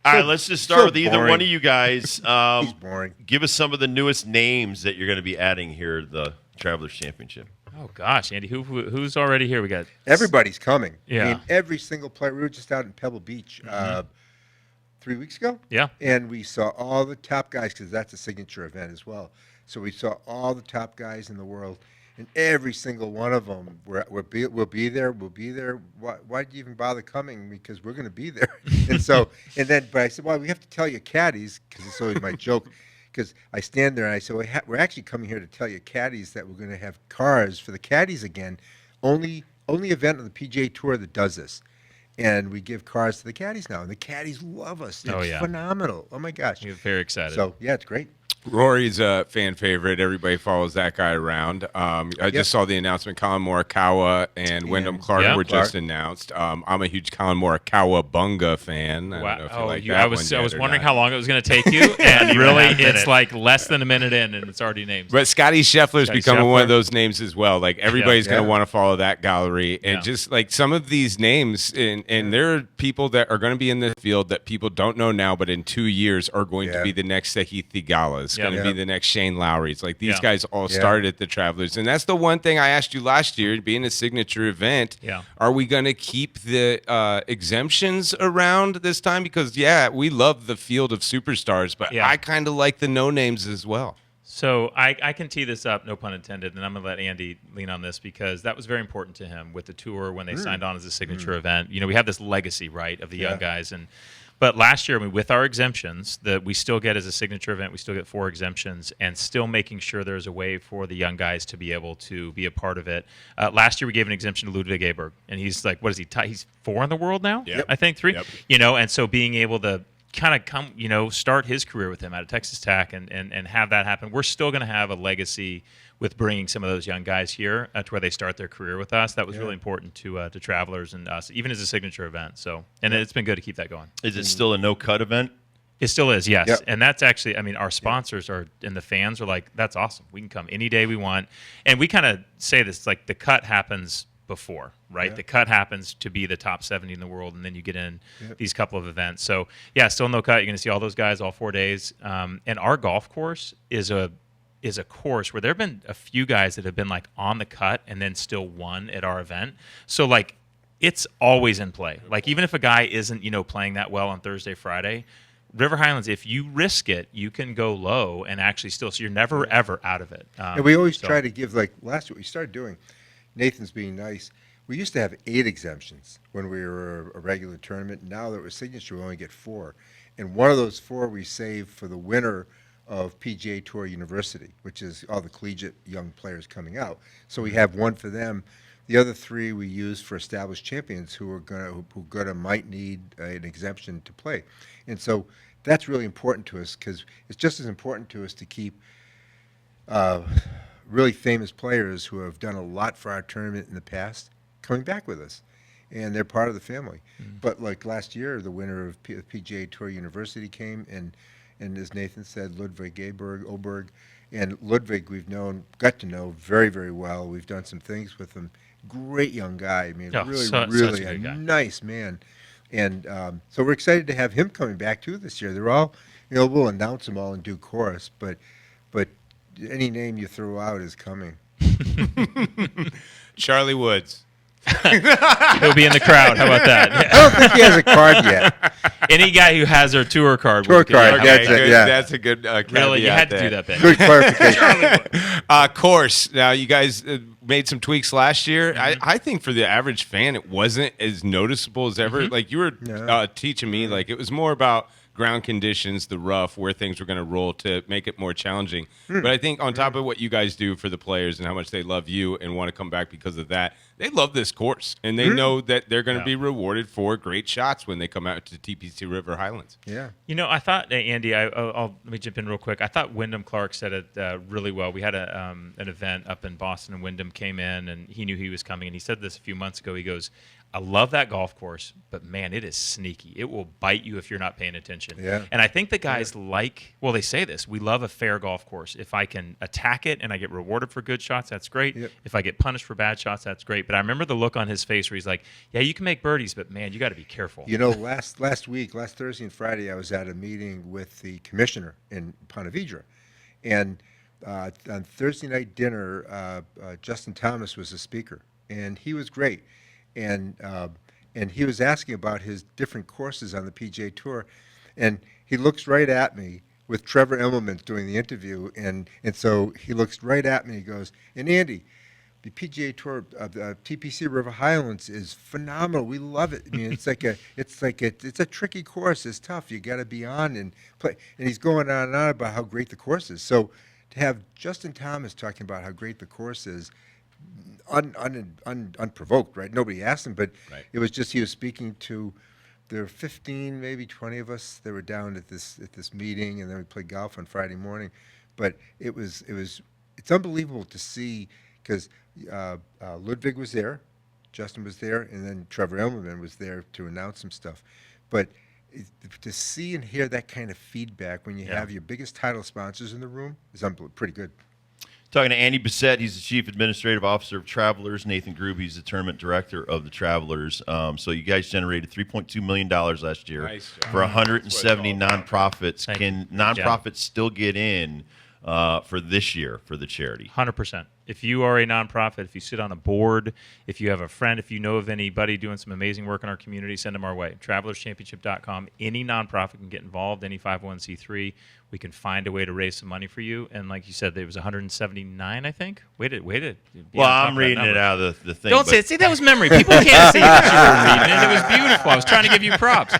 All right, let's just start with either boring. one of you guys. He's boring. Give us some of the newest names that you're going to be adding here at the Travelers Championship. Oh gosh, Andy, who's already here? We got Everybody's coming. Yeah. I mean, every single player. We were just out in Pebble Beach 3 weeks ago. Yeah. And we saw all the top guys because that's a signature event as well. So we saw all the top guys in the world, and every single one of them will be there. We'll be there. Why did you even bother coming? Because we're going to be there. But I said, well, we have to tell you caddies, because it's always my joke. Because I stand there and I say, we're actually coming here to tell you caddies that we're going to have cars for the caddies again. Only event on the PGA Tour that does this. And we give cars to the caddies now. And the caddies love us. It's phenomenal. Oh, my gosh. You're very excited. So, yeah, it's great. Rory's a fan favorite. Everybody follows that guy around. I just saw the announcement. Colin Morikawa and Wyndham Clark were just announced. I'm a huge Colin Morikawa Bunga fan. I don't know if you like that I was wondering how long it was going to take you, and really, it's like less than a minute in, and it's already named. But Scotty Scheffler's becoming one of those names as well. Like everybody's going to want to follow that gallery, and just like some of these names, and there are people that are going to be in the field that people don't know now, but in 2 years are going to be the next Sahith Theegala. It's going to be the next Shane Lowry. It's like these guys all started at the Travelers. And that's the one thing I asked you last year, being a signature event. Yeah. Are we going to keep the exemptions around this time? Because, we love the field of superstars, but I kind of like the no-names as well. So I can tee this up, no pun intended, and I'm going to let Andy lean on this because that was very important to him with the tour when they signed on as a signature event. You know, we have this legacy, right, of the young guys. But last year, with our exemptions that we still get as a signature event, we still get 4 exemptions, and still making sure there's a way for the young guys to be able to be a part of it. Last year, we gave an exemption to Ludwig Aberg, and he's like, what is he? He's 4 in the world now, I think 3. Yep. You know, and so being able to kind of come, start his career with him out of Texas Tech and have that happen. We're still going to have a legacy with bringing some of those young guys here to where they start their career with us. That was really important to Travelers and us, even as a signature event. So, and it's been good to keep that going. Is it still a no-cut event? It still is, yes. Yep. And that's actually, our sponsors are, and the fans are like, that's awesome. We can come any day we want. And we kind of say this, like the cut happens before, right? Yeah. The cut happens to be the top 70 in the world, and then you get in these couple of events. So, still no cut. You're going to see all those guys all 4 days. And our golf course is a course where there have been a few guys that have been like on the cut and then still won at our event. So like it's always in play. Like even if a guy isn't, playing that well on Thursday, Friday, River Highlands, if you risk it, you can go low and actually still, so you're never ever out of it. And we always try to give, like last week we started doing, Nathan's being nice. We used to have 8 exemptions when we were a regular tournament. Now that we're signature, we only get 4. And one of those 4 we save for the winner of PGA Tour University, which is all the collegiate young players coming out. So we have 1 for them. The other 3 we use for established champions who might need an exemption to play. And so that's really important to us because it's just as important to us to keep really famous players who have done a lot for our tournament in the past coming back with us. And they're part of the family. But like last year, the winner of PGA Tour University came, and as Nathan said, Ludwig Oberg. And Ludwig got to know very, very well. We've done some things with him. Great young guy. I mean, really a nice man. And so we're excited to have him coming back too this year. They're all, we'll announce them all in due course, but any name you throw out is coming. Charlie Woods. He'll be in the crowd. How about that? I don't think he has a card yet. Any guy who has their tour card. That's a good caveat. Really, you had to do that, Ben. Good clarification. Course. Now, you guys made some tweaks last year. I think for the average fan, it wasn't as noticeable as ever. Like you were teaching me, like it was more about ground conditions, the rough, where things were going to roll to make it more challenging. But I think on top of what you guys do for the players and how much they love you and want to come back because of that, they love this course. And they know that they're going to be rewarded for great shots when they come out to TPC River Highlands. Yeah. I thought, Andy, let me jump in real quick. I thought Wyndham Clark said it really well. We had an event up in Boston, and Wyndham came in, and he knew he was coming. And he said this a few months ago. He goes, I love that golf course, but man, it is sneaky. It will bite you if you're not paying attention. Yeah. And I think the guys well, they say this. We love a fair golf course. If I can attack it and I get rewarded for good shots, that's great. Yep. If I get punished for bad shots, that's great. But I remember the look on his face where he's like, yeah, you can make birdies, but man, you got to be careful. You know, last Thursday and Friday, I was at a meeting with the commissioner in Ponte Vedra, and on Thursday night dinner, Justin Thomas was the speaker, and he was great, and he was asking about his different courses on the PGA Tour, and he looks right at me with Trevor Immelman doing the interview, and so he looks right at me and he goes, and Andy, the PGA Tour of the TPC River Highlands is phenomenal. We love it. I mean, it's a tricky course. It's tough. You got to be on and play. And he's going on and on about how great the course is. So to have Justin Thomas talking about how great the course is, unprovoked, right? Nobody asked him, but it was just he was speaking to. There were 15, maybe 20 of us that were down at this meeting, and then we played golf on Friday morning. But it's unbelievable to see because. Ludwig was there, Justin was there, and then Trevor Immelman was there to announce some stuff. But to see and hear that kind of feedback when you have your biggest title sponsors in the room is pretty good. Talking to Andy Bessette, he's the Chief Administrative Officer of Travelers. Nathan Grube, he's the Tournament Director of the Travelers. So you guys generated $3.2 million last year for 170 nonprofits. Can nonprofits still get in for this year for the charity? 100%. If you are a nonprofit, if you sit on a board, if you have a friend, if you know of anybody doing some amazing work in our community, send them our way. TravelersChampionship.com. Any nonprofit can get involved, any 501c3. We can find a way to raise some money for you. And like you said, there was 179, I think. Wait. Well, I'm reading it out of the thing. Don't say it. See, that was memory. People can't see what you were reading, and it was beautiful. I was trying to give you props.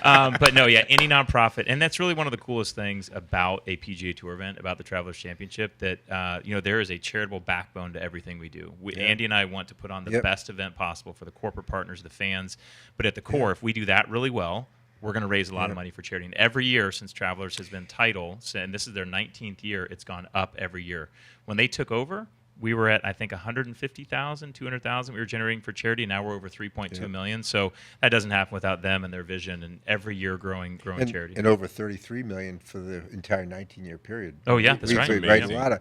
But no, yeah, any nonprofit. And that's really one of the coolest things about a PGA Tour event, about the Travelers Championship, that there is a charitable backbone to everything we do. Andy and I want to put on the best event possible for the corporate partners, the fans. But at the core, if we do that really well, we're going to raise a lot of money for charity. And every year since Travelers has been title, and this is their 19th year, it's gone up every year. When they took over, we were at, I think, 150,000, 200,000 we were generating for charity. Now we're over 3.2 million. So that doesn't happen without them and their vision, and every year growing charity. And over 33 million for the entire 19-year period. Oh, yeah, that's right. We raised a lot of,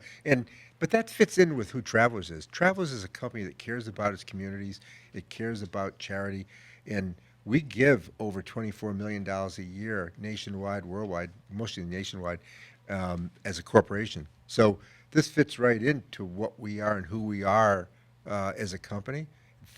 but that fits in with who Travelers is. Travelers is a company that cares about its communities. It cares about charity, and we give over $24 million a year nationwide, worldwide, mostly nationwide, as a corporation. So this fits right into what we are and who we are as a company.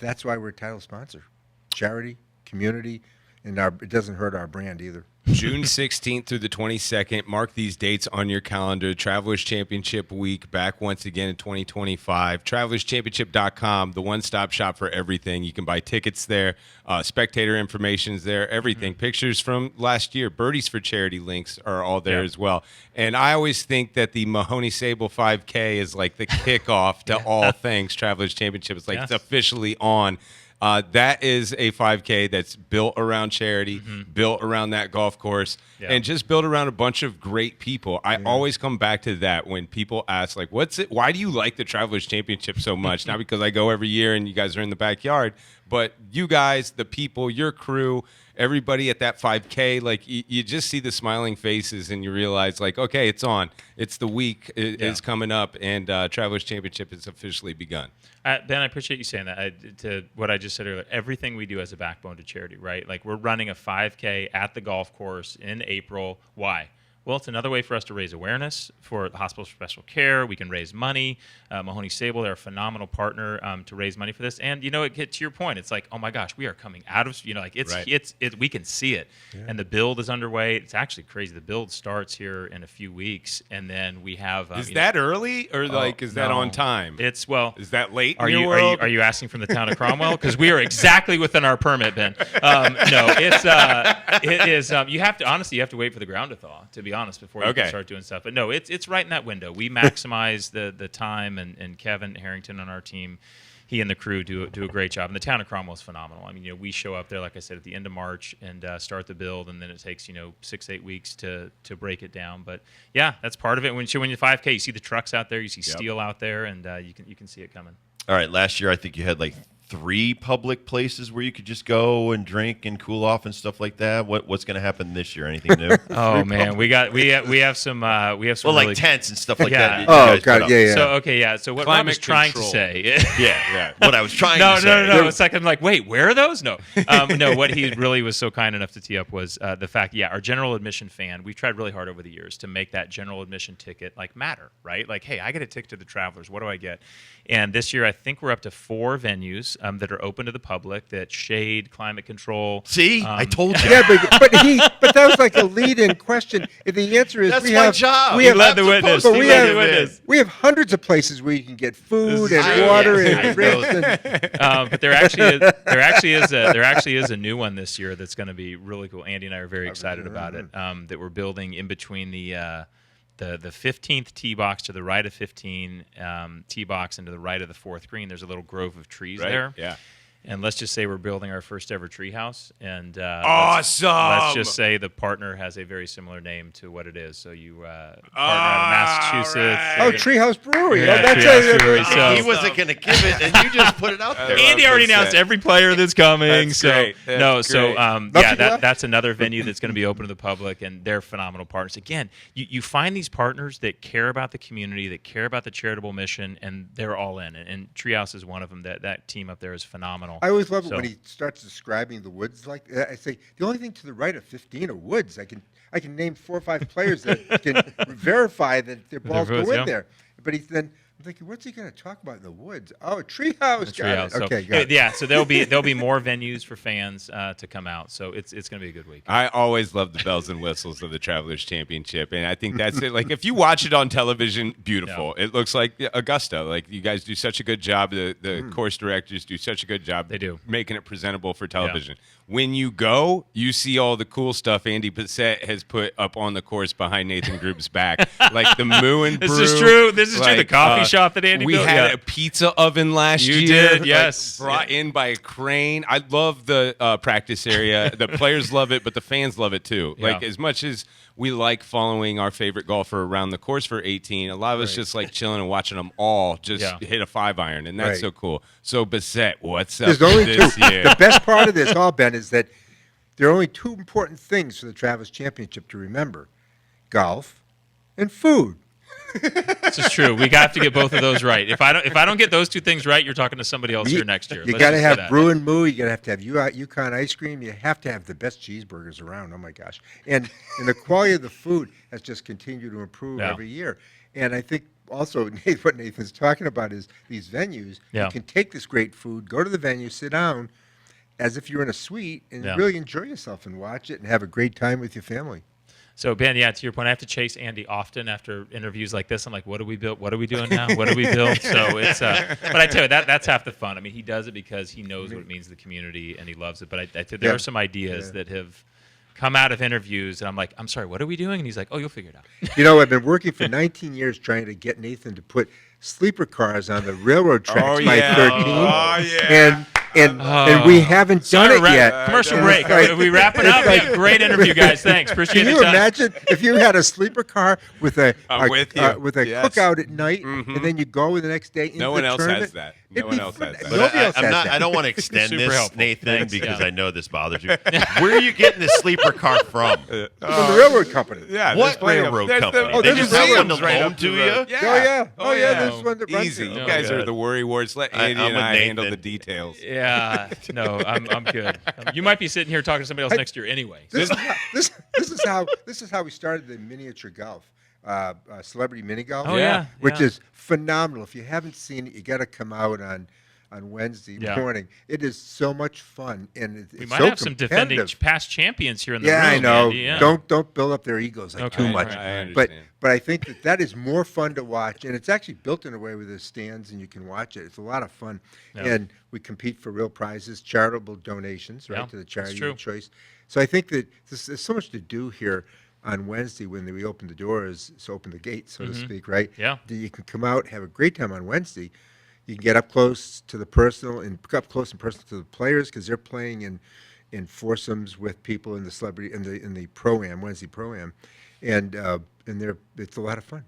That's why we're a title sponsor. Charity, community, and it doesn't hurt our brand either. June 16th through the 22nd. Mark these dates on your calendar. Travelers Championship Week back once again in 2025. TravelersChampionship.com, the one-stop shop for everything. You can buy tickets there. Spectator information's there. Everything. Pictures from last year. Birdies for Charity links are all there as well. And I always think that the Mahoney Sable 5K is like the kickoff to all things Travelers Championship. It's like it's officially on. That is a 5K that's built around charity, built around that golf course, and just built around a bunch of great people. I always come back to that when people ask, like, what's it? Why do you like the Travelers Championship so much? Not because I go every year and you guys are in the backyard, but you guys, the people, your crew, everybody at that 5K, like you just see the smiling faces and you realize, like, okay, it's on. It's the week is coming up, and Travelers Championship has officially begun. Ben, I appreciate you saying that. To what I just said earlier, everything we do has a backbone to charity, right? Like, we're running a 5K at the golf course in April. Why? Well, it's another way for us to raise awareness for the Hospital for Special Care. We can raise money. Mahoney Sable, they're a phenomenal partner to raise money for this. And, it gets to your point. It's like, oh my gosh, we are coming out of, we can see it. Yeah. And the build is underway. It's actually crazy. The build starts here in a few weeks. And then we have. Is that early or is that on time? Is that late? Are you asking from the town of Cromwell? Because we are exactly within our permit, Ben. No, it is. You have to wait for the ground to thaw, to be honest, before you can start doing stuff. But no, it's right in that window. We maximize the time, and Kevin Harrington on our team, he and the crew do a great job. And the town of Cromwell is phenomenal. I mean, we show up there, like I said, at the end of March and start the build, and then it takes 6-8 weeks to break it down. But yeah, that's part of it. When you're 5K, you see the trucks out there, you see steel out there, and you can see it coming. All right, last year I think you had like 3 public places where you could just go and drink and cool off and stuff like that. What's going to happen this year? Anything new? Oh man, we have some well, really, like tents and stuff like Yeah. that. Oh, God, yeah. So okay, yeah. So what I Climate was trying control. to say, Yeah. What I was trying no, to say. no. It's like I'm like, wait, where are those? No, no. What he really was so kind enough to tee up was the fact, our general admission fan. We've tried really hard over the years to make that general admission ticket like matter, right? Like, hey, I get a ticket to the Travelers. What do I get? And this year, I think we're up to 4 venues that are open to the public. That shade, climate control. See, I told you. Yeah, but that was like a lead-in question. And the answer is That's we my have job. We He have led the witness. but He we led have the witness. we have hundreds of places where you can get food This is and true. water Yeah, and drinks. And, But there actually is a new one this year that's going to be really cool. Andy and I are very excited about it. That we're building in between the 15th tee box to the right of 15 tee box and to the right of the 4th green. There's a little grove of trees there. Yeah. And let's just say we're building our first ever treehouse. And Awesome! Let's just say the partner has a very similar name to what it is. So you partner out of Massachusetts. right. oh, Treehouse Brewery. Yeah, Oh, that's Treehouse it. Brewery. So- He wasn't going to give it, and you just put it out there. Andy already Bessette. announced every player that's coming. That's so great. That's no, so great. Nothing left? that's another venue that's going to be open to the public, and they're phenomenal partners. Again, you find these partners that care about the community, that care about the charitable mission, and they're all in. And Treehouse is one of them. That team up there is phenomenal. I always love it So- when he starts describing the woods like that. I say the only thing to the right of 15 are woods. I can name 4 or 5 players that can verify that their balls woods, go in yeah. there. But I'm thinking, what's he going to talk about in the woods? Oh, a treehouse. Got Treehouse. it. So, Okay, got it. yeah. So there'll be more venues for fans to come out. So it's going to be a good week. I always love the bells and whistles of the Travelers Championship, and I think that's it. Like if you watch it on television, beautiful. It looks like Augusta. Like you guys do such a good job. The course directors do such a good job. They do. Making it presentable for television. When you go, you see all the cool stuff Andy Bessette has put up on the course behind Nathan Grube's back, like the Moo and Brew. This is true. This is true. The coffee shop that Andy We built. had Yeah. a pizza oven last You year. did, like, yes. brought in by a crane. I love the practice area. The players love it, but the fans love it too. Yeah. Like as much as we like following our favorite golfer around the course for 18, a lot of us just like chilling and watching them all just hit a 5-iron, and that's Right. so cool. So Bessette, what's up There's only this 2. year? The best part of this all, Ben, is that there are only 2 important things for the Travelers Championship to remember: golf and food. This is true. We have to get both of those right. If I don't get those 2 things right, you're talking to somebody else here next year. You Let's got to just say have that. Brew and Moo. You got to have Yukon ice cream. You have to have the best cheeseburgers around. Oh my gosh! And the quality of the food has just continued to improve Yeah. every year. And I think also what Nathan's talking about is these venues. Yeah. You can take this great food, go to the venue, sit down, as if you're in a suite, and Yeah. really enjoy yourself and watch it and have a great time with your family. So Ben, to your point, I have to chase Andy often after interviews like this. I'm like, what do we build? What are we doing now? What do we build? So it's, but I tell you that's half the fun. I mean, he does it because he knows what it means to the community and he loves it. But I tell you, there are some ideas that have come out of interviews, and I'm like, I'm sorry, what are we doing? And he's like, oh, you'll figure it out. You know, I've been working for 19 years trying to get Nathan to put sleeper cars on the railroad tracks by 13. And we haven't done it yet. Commercial And break. it's like- Are we wrapping up? like- Yeah, great interview, guys. Thanks. Appreciate Can it. you imagine if you had a sleeper car with a with you. with a Yes. cookout at night, and then you go the next day into No one the else has tournament? that. No It'd one be else fun. has that. But Nobody else I'm has not. that. I don't want to extend Super this, helpful. Nathan, Thanks, because yeah. I know this bothers you. Where are you getting this sleeper car from? From the railroad company. Yeah, What there's plenty of- railroad there's company? the- Oh, They there's just have one to museums right loan up to the you? road. Oh yeah. No. There's one that runs Easy. it. You guys are good. the worry wards. Let I'm Andy and with I handle Nathan. the details. Yeah, no, I'm good. You might be sitting here talking to somebody else next year anyway. This is how we started the miniature golf, celebrity mini golf. Oh, yeah, which yeah. is phenomenal. If you haven't seen it, you got to come out on Wednesday Yeah. morning. It is so much fun, and it's We might so have some defending competitive. past champions here in the Yeah, room. I know. Andy, yeah. Don't build up their egos like Okay, too much. right. I But understand. I think that is more fun to watch, and it's actually built in a way with the stands, and you can watch it. It's a lot of fun, Yeah. and we compete for real prizes, charitable donations, right, Yeah, to the that's charity true. of choice. So I think that there's so much to do here on Wednesday when we open the doors, so open the gates, so to speak, right? Yeah. That you can come out, have a great time on Wednesday. You can get up close to the personal and up close and personal to the players because they're playing in foursomes with people in the celebrity in the pro-am Wednesday pro-am, and it's a lot of fun.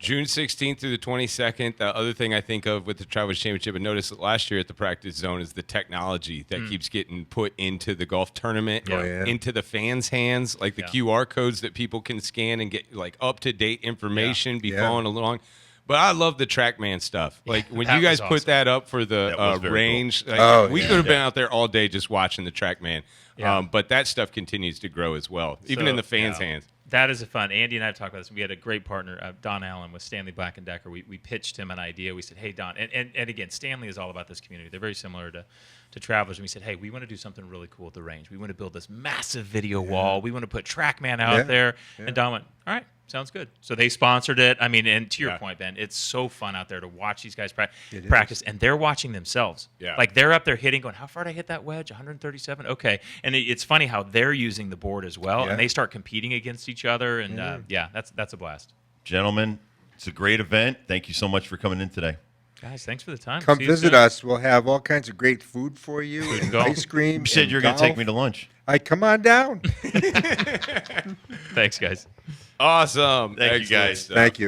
June 16th through the 22nd. The other thing I think of with the Travelers Championship, and noticed last year at the practice zone, is the technology that keeps getting put into the golf tournament, into the fans' hands, like the QR codes that people can scan and get like up-to-date information, be following along. But I love the TrackMan stuff. Like when you guys put that up for the range, cool. like, we could have been out there all day just watching the TrackMan. Yeah. But that stuff continues to grow as well, even in the fans' hands. That is a fun. Andy and I have talked about this. We had a great partner, Don Allen, with Stanley Black & Decker. We pitched him an idea. We said, hey, Don, and again, Stanley is all about this community. They're very similar to Travelers. And we said, hey, we want to do something really cool at the range. We want to build this massive video wall. We want to put TrackMan out there. Yeah. And Don went, all right, sounds good. So they sponsored it. I mean, and to your point, Ben, it's so fun out there to watch these guys practice. And they're watching themselves. Yeah. Like they're up there hitting, going, how far did I hit that wedge? 137? Okay. And it's funny how they're using the board as well. And they start competing against each other. And that's a blast. Gentlemen, it's a great event. Thank you so much for coming in today. Guys, thanks for the time. Come visit us. We'll have all kinds of great food for you, and ice cream. You said you're going to take me to lunch. Come on down. Thanks, guys. Awesome. Thank you, guys. Thank you.